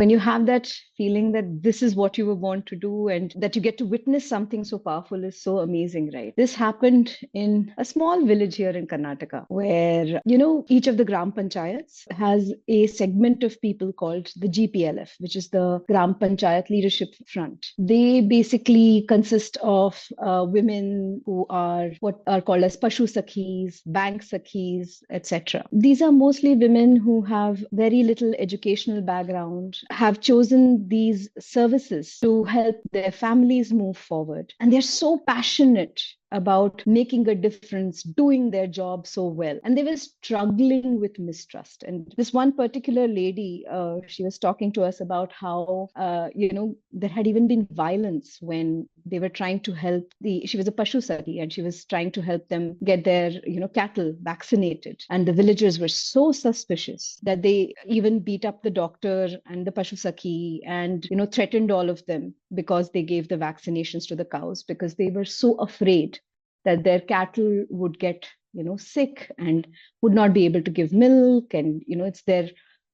when you have that feeling that this is what you were born to do and that you get to witness something so powerful is so amazing, right? This happened in a small village here in Karnataka where, each of the Gram Panchayats has a segment of people called the GPLF, which is the Gram Panchayat Leadership Front. They basically consist of women who are what are called as Pashu Sakhis, Bank Sakhis, etc. These are mostly women who have very little educational background, have chosen these services to help their families move forward. And they're so passionate about making a difference, doing their job so well. And they were struggling with mistrust. And this one particular lady, she was talking to us about how, there had even been violence when they were trying to help she was a Pashu Sati and she was trying to help them get their, cattle vaccinated. And the villagers were so suspicious that they even beat up the doctor and the Pashu Saki and, threatened all of them because they gave the vaccinations to the cows because they were so afraid that their cattle would get sick and would not be able to give milk, and it's their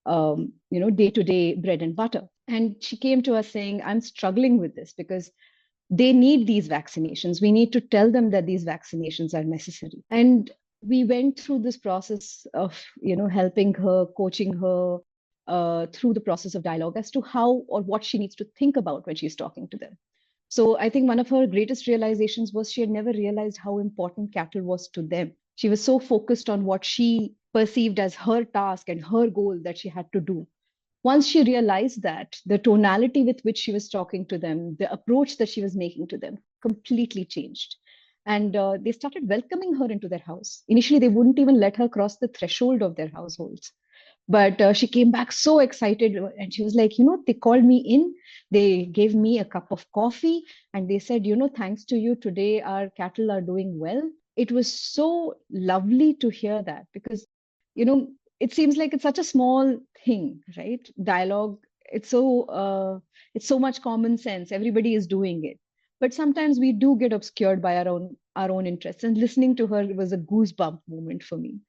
day-to-day bread and butter. And she came to us saying, I'm struggling with this because they need these vaccinations. We need to tell them that these vaccinations are necessary. And we went through this process of helping her, coaching her through the process of dialogue as to how or what she needs to think about when she's talking to them. So I think one of her greatest realizations was she had never realized how important cattle was to them. She was so focused on what she perceived as her task and her goal that she had to do. Once she realized that, the tonality with which she was talking to them, the approach that she was making to them completely changed. And they started welcoming her into their house. Initially, they wouldn't even let her cross the threshold of their households. But she came back so excited and she was like, they called me in, they gave me a cup of coffee, and they said, thanks to you, today our cattle are doing well. It was so lovely to hear that because, it seems like it's such a small thing, right? Dialogue, it's so much common sense. Everybody is doing it. But sometimes we do get obscured by our own interests. And listening to her was a goosebump moment for me.